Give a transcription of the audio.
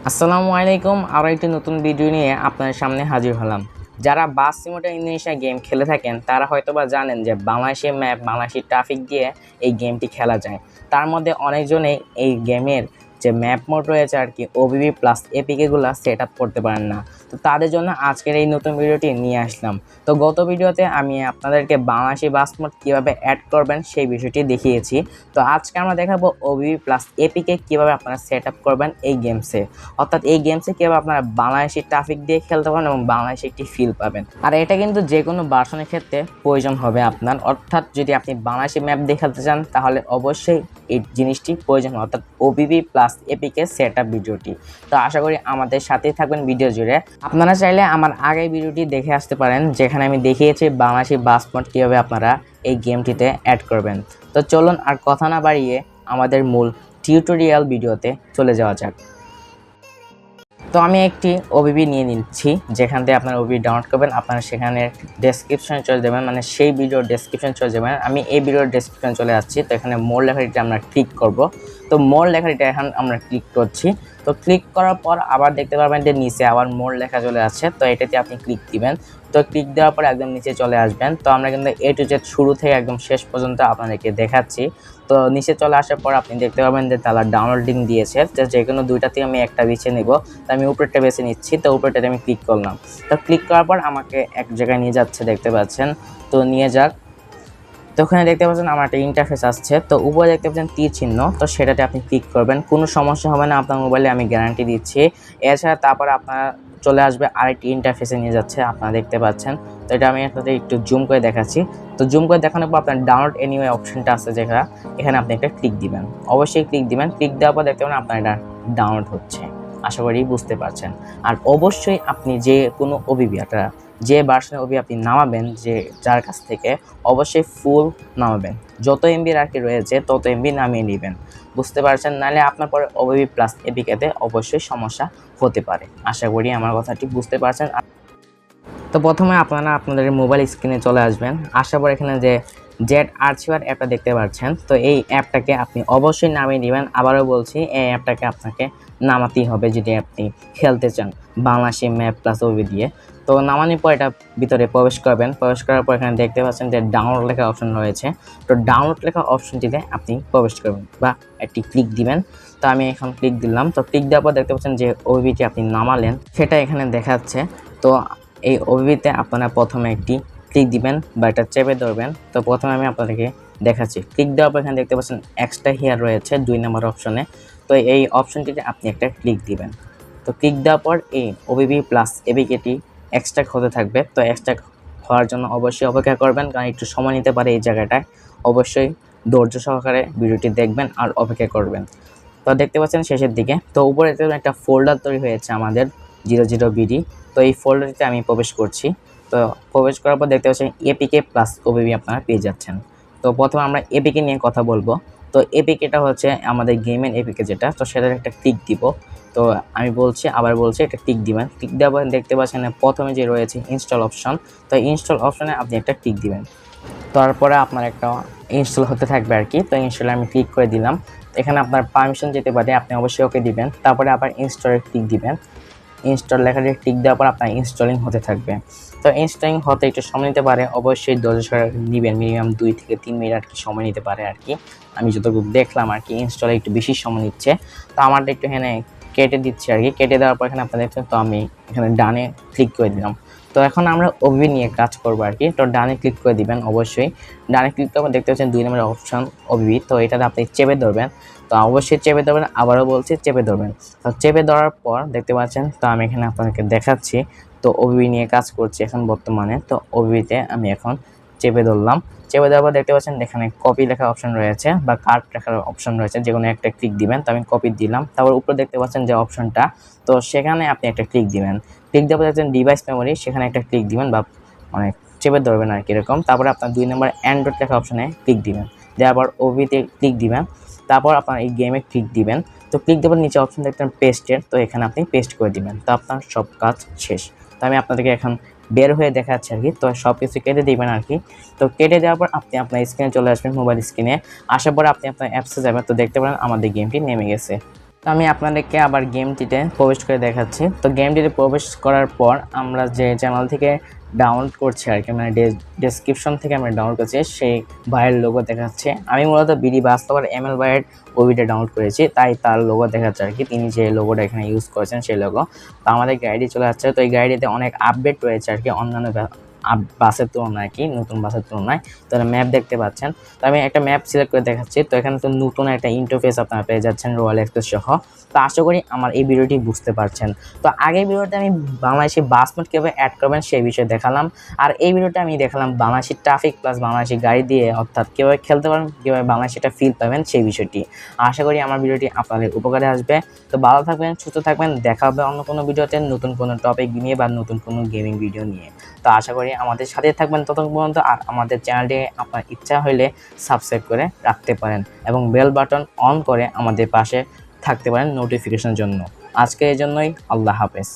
আসসালামু আলাইকুম। আরও একটি নতুন ভিডিও নিয়ে আপনাদের সামনে হাজির হলাম। যারা বাস সিমুলেটর ইন্দোনেশিয়া গেম খেলে থাকেন তারা হয়তোবা জানেন যে বাংলাদেশের ম্যাপ, বাংলাদেশি ট্রাফিক দিয়ে এই গেমটি খেলা যায়। তার মধ্যে অনেকজনেই এই গেমের যে ম্যাপ মোড রয়েছে আর কি ওবিবি প্লাস এপিকেগুলো সেট আপ করতে পারেন না। তো তাদের জন্য আজকের এই নতুন ভিডিওটি নিয়ে আসলাম। তো গত ভিডিওতে আমি আপনাদেরকে বাংলাদেশি বাস মোড কীভাবে অ্যাড করবেন সেই বিষয়টি দেখিয়েছি। তো আজকে আমরা দেখাবো ওবিবি প্লাস এপিকে কীভাবে আপনারা সেট আপ করবেন এই গেমসে, অর্থাৎ এই গেমসে কীভাবে আপনারা বাংলাদেশি ট্রাফিক দিয়ে খেলতে পারেন এবং বাংলাদেশে একটি ফিল পাবেন। আর এটা কিন্তু যে কোনো ভার্সনের ক্ষেত্রে প্রয়োজন হবে আপনার, অর্থাৎ যদি আপনি বাংলাদেশি ম্যাপ দিয়ে খেলতে চান তাহলে অবশ্যই এই জিনিসটি প্রয়োজন, অর্থাৎ OBB plus APK set up ভিডিওটি। তো আশা করি আমাদের সাথেই থাকবেন ভিডিও জুড়ে। আপনারা চাইলে আমার আগের ভিডিওটি দেখে আসতে পারেন, যেখানে আমি দেখিয়েছি বাংলাদেশি বাস মোড কীভাবে আপনারা এই গেমটিতে অ্যাড করবেন। তো চলুন আর কথা না বাড়িয়ে আমাদের মূল টিউটোরিয়াল ভিডিওতে চলে যাওয়া যাক। তো আমি একটি ওবিবি নিয়ে নিচ্ছি, যেখান থেকে আপনারা ওবিবি ডাউনলোড করবেন। আপনারা সেখানে ডেসক্রিপশনে চলে যাবেন, মানে সেই ভিডিওর ডেসক্রিপশনে চলে যাবেন। আমি এই ভিডিওর ডেসক্রিপশনে চলে যাচ্ছি। তো এখানে মোর লেখাটিতে আমরা ক্লিক করব। তো মোর লেখাটিতে এখন আমরা ক্লিক করছি। তো ক্লিক করার পর আবার দেখতে পারবেন যে নিচে আবার মোর লেখা চলে আসছে। তো এটাতে আপনি ক্লিক দিবেন। তো ক্লিক দেওয়ার পর একদম নিচে চলে আসবেন। তো আমরা কিন্তু এ টু জেড শুরু থেকে একদম শেষ পর্যন্ত আপনাদেরকে দেখাচ্ছি। তো নিচে চলে আসার পর আপনি দেখতে পাবেন যে তারা ডাউনলোডিং দিয়েছে, যে কোনো দুইটা থেকে আমি একটা বেছে নেব। তো আমি উপরেরটা বেছে নিচ্ছি। তো উপরেরটাতে আমি ক্লিক করলাম। তো ক্লিক করার পর আমাকে এক জায়গায় নিয়ে যাচ্ছে, দেখতে পাচ্ছেন। তো নিয়ে যাক। তো ওখানে দেখতে পাচ্ছেন আমার একটা ইন্টারফেস আসছে। তো উপরে দেখতে পাচ্ছেন তীর চিহ্ন, তো সেটাতে আপনি ক্লিক করবেন। কোনো সমস্যা হবে না আপনার মোবাইলে, আমি গ্যারান্টি দিচ্ছি। এছাড়া তারপর আপনার চলে আসবে আরেকটি ইন্টারফেসে নিয়ে যাচ্ছে, আপনারা দেখতে পাচ্ছেন। তো এটা আমি আপনাদের একটু জুম করে দেখাচ্ছি। তো জুম করে দেখানোর পর আপনার ডাউনলোড এনিওয়ে অপশনটা আছে, যেখানে এখানে আপনি একটা ক্লিক দিবেন। অবশ্যই ক্লিক দিবেন। ক্লিক দেওয়ার পর দেখতে পাবেন আপনার এটা ডাউনলোড হচ্ছে। আশা করি বুঝতে পারছেন। আর অবশ্যই আপনি যে কোনো ওবিবি, যে ভার্সনের ওবিবি আপনি নামাবেন, যার কাছ থেকে অবশ্যই ফুল নামাবেন। যত এমবির আর কি রয়েছে তত এমবি নামিয়ে নেবেন, বুঝতে পারছেন। নাহলে আপনার পরে ওবিবি প্লাস এপিকেতে অবশ্যই সমস্যা হতে পারে। আশা করি আমার কথাটি বুঝতে পারছেন। তো প্রথমে আপনারা আপনাদের মোবাইল স্ক্রিনে চলে আসবেন। আসার পর এখানে যে জেট আর্চিভার অ্যাপটা দেখতে পাচ্ছেন, তো এই অ্যাপটাকে আপনি অবশ্যই নামিয়ে নেবেন। আবারও বলছি, এই অ্যাপটাকে আপনাকে নামাতেই হবে যদি আপনি খেলতে চান বাংলাদেশি ম্যাপ প্লাস ওবিবি দিয়ে। তো নামানোর পর এটা ভিতরে প্রবেশ করবেন। প্রবেশ করার পর এখানে দেখতে পাচ্ছেন যে ডাউনলোড লেখা অপশন রয়েছে। তো ডাউনলোড লেখা অপশনটিতে আপনি প্রবেশ করবেন বা একটি ক্লিক দিবেন। তো আমি এখন ক্লিক দিলাম। তো ক্লিক দেওয়ার পর দেখতে পাচ্ছেন যে ওবিবিটি আপনি নামালেন সেটা এখানে দেখাচ্ছে। তো এই ওবিবিতে আপনারা প্রথমে একটি ক্লিক দিবেন বা এটা চেপে ধরবেন। তো প্রথমে আমি আপনাদেরকে দেখাচ্ছি। ক্লিক দেওয়ার পর এখানে দেখতে পাচ্ছেন এক্সট্রা হিয়ার রয়েছে 2 নম্বর অপশনে। তো এই অপশনটিতে আপনি একটা ক্লিক দিবেন। তো ক্লিক দেওয়ার পর এই ওবিবি প্লাস এপিকেটি এক্সট্রাক্ট হতে থাকবে। তো এক্সট্রাক্ট হওয়ার জন্য অবশ্যই অপেক্ষা করবেন, কারণ একটু সময় নিতে পারে এই জায়গাটায়। অবশ্যই ধৈর্য সহকারে ভিডিওটি দেখবেন আর অপেক্ষা করবেন। তো দেখতে পাচ্ছেন শেষের দিকে, তো উপরে একটা ফোল্ডার তৈরি হয়েছে আমাদের 00BD। তো এই ফোল্ডারটিতে আমি প্রবেশ করছি। তো প্রবেশ করার পর দেখতে পাচ্ছেন এপিকে প্লাস ওবিবি আপনারা পেয়ে যাচ্ছেন। তো প্রথমে আমরা এপিকে নিয়ে কথা বলবো। তো এপিকেটা হচ্ছে আমাদের গেমের এপিকে যেটা, তো সেটার একটা ক্লিক দিব। তো আমি আবার বলছি একটা ক্লিক দিবেন। ক্লিক দেওয়ার পর দেখতে পাচ্ছেন প্রথমে যে রয়েছে ইনস্টল অপশন, তো ইনস্টল অপশনে আপনি একটা ক্লিক দিবেন। তারপরে আপনার একটা ইনস্টল হতে থাকবে আর কি। তো ইনস্টলে আমি ক্লিক করে দিলাম। এখানে আপনার পারমিশন যেতে পারে, আপনি অবশ্যই ওকে দিবেন। তারপরে আবার ইনস্টলে ক্লিক দিবেন। ইনস্টল লেখাটি টিক দেওয়ার পর আপনার ইনস্টলিং হতে থাকবে। তো ইনস্টলিং হতে একটু সময় নিতে পারে, অবশ্যই ধৈর্য সহকারে নেবেন। মিনিমাম 2 থেকে 3 মিনিট আর কি সময় নিতে পারে আর কি। আমি যতটুকু দেখলাম আর কি ইনস্টলে একটু বেশি সময় নিচ্ছে। তো আমারটা একটু এখানে কেটে দিচ্ছে আর কি। কেটে দেওয়ার পর এখানে আপনারা দেখছেন, তো আমি এখানে ডানে ক্লিক করে দিলাম। তো এখন আমরা ওবিবি নিয়ে কাজ করবো আর কি। তো ডানে ক্লিক করে দিবেন অবশ্যই। ডানে ক্লিক করে দেখতে পাচ্ছেন 2 নম্বর অপশন ওবিবি। তো এটাতে আপনি চেপে ধরবেন। তো অবশ্যই চেপে ধরবেন, আবারও বলছি চেপে ধরবেন। তো চেপে ধরার পর দেখতে পাচ্ছেন, তো আমি এখানে আপনাদেরকে দেখাচ্ছি। তো ওবিবি নিয়ে কাজ করছি এখন বর্তমানে। তো ওবিবিতে আমি এখন চেপে ধরলাম। চেপে দেওয়ার পর দেখতে পাচ্ছেন এখানে কপি লেখা অপশন রয়েছে বা কার্ড লেখার অপশন রয়েছে, যে কোনো একটা ক্লিক দিবেন। তো আমি কপি দিলাম। তারপর উপরে দেখতে পাচ্ছেন যে অপশনটা, তো সেখানে আপনি একটা ক্লিক দিবেন। ক্লিক দেওয়ার পর দেখছেন ডিভাইস মেমোরি, সেখানে একটা ক্লিক দিবেন বা মানে চেপে ধরবেন আর কি এরকম। তারপরে আপনার 2 নম্বর অ্যান্ড্রয়েড লেখা অপশনে ক্লিক দিবেন। দেওয়ার পর ওবিবিতে ক্লিক দিবেন। তারপর আপনার এই গেমে ক্লিক দিবেন। তো ক্লিক দেওয়ার নিচে অপশন দেখতেন পেস্টের, তো এখানে আপনি পেস্ট করে দিবেন। তো আপনার সব কাজ শেষ। তো আমি আপনাদেরকে এখন বের হয়ে দেখাচ্ছি আর কি। তো সব কিছু কেটে দিবেন আর কি। তো কেটে দেওয়ার পর আপনি আপনার স্ক্রিনে চলে আসবেন, মোবাইল স্ক্রিনে আসার পর আপনি আপনার অ্যাপসে যাবেন। তো দেখতে পারেন আমাদের গেমটি নেমে গেছে। তো আমি আপনাদেরকে আবার গেমটিতে প্রবেশ করে দেখাচ্ছি। তো গেমটিতে প্রবেশ করার পর আমরা যে চ্যানেল থেকে ডাউনলোড করছি আর কি, মানে ডেসক্রিপশন থেকে আমরা ডাউনলোড করছি সেই ভাইয়ের লোগো দেখাচ্ছে। আমি মূলত বিডি বাস্তব আর এমএল ভাইয়ের ওবিটা ডাউনলোড করেছি, তাই তার লোগো দেখাচ্ছে আর কি, তিনি যে লোগোটা এখানে ইউজ করেছেন সেই লোগো। তো আমাদের গাড়ি চলে যাচ্ছে। তো এই গাড়িতে অনেক আপডেট রয়েছে আর কি অন্যান্য বাসের তুলনায়, কি নতুন বাসের তুলনায়। তো ম্যাপ দেখতে পাচ্ছেন। তো আমি একটা ম্যাপ সিলেক্ট করে দেখাচ্ছি। তো এখানে তো নতুন একটা ইন্টারফেস আপনারা পেয়ে যাচ্ছেন রয়্যাল এক্সপ্রেস সহ। তো আশা করি আমার এই ভিডিওটি বুঝতে পারছেন। তো আগের ভিডিওতে আমি বাংলাদেশি বাস মোড কীভাবে অ্যাড করবেন সেই বিষয়ে দেখালাম, আর এই ভিডিওতে আমি দেখালাম বাংলাদেশি ট্রাফিক প্লাস বাংলাদেশি গাড়ি দিয়ে অর্থাৎ কীভাবে খেলতে পারেন, কীভাবে বাংলাদেশিটা ফিল পাবেন সেই বিষয়টি। আশা করি আমার ভিডিওটি আপনাদের উপকারে আসবে। তো ভালো থাকবেন, সুস্থ থাকবেন, দেখা হবে অন্য কোনো ভিডিওতে নতুন কোনো টপিক নিয়ে বা নতুন কোনো গেমিং ভিডিও নিয়ে। তো আশা করি আমাদের সাথে থাকবেন ততক্ষণ পর্যন্ত। আর আমাদের চ্যানেলটি আপনার ইচ্ছা হলে সাবস্ক্রাইব করে রাখতে পারেন এবং বেল বাটন অন করে আমাদের পাশে থাকতে পারেন নোটিফিকেশনের জন্য। আজকে এই জন্যই আল্লাহ হাফেজ।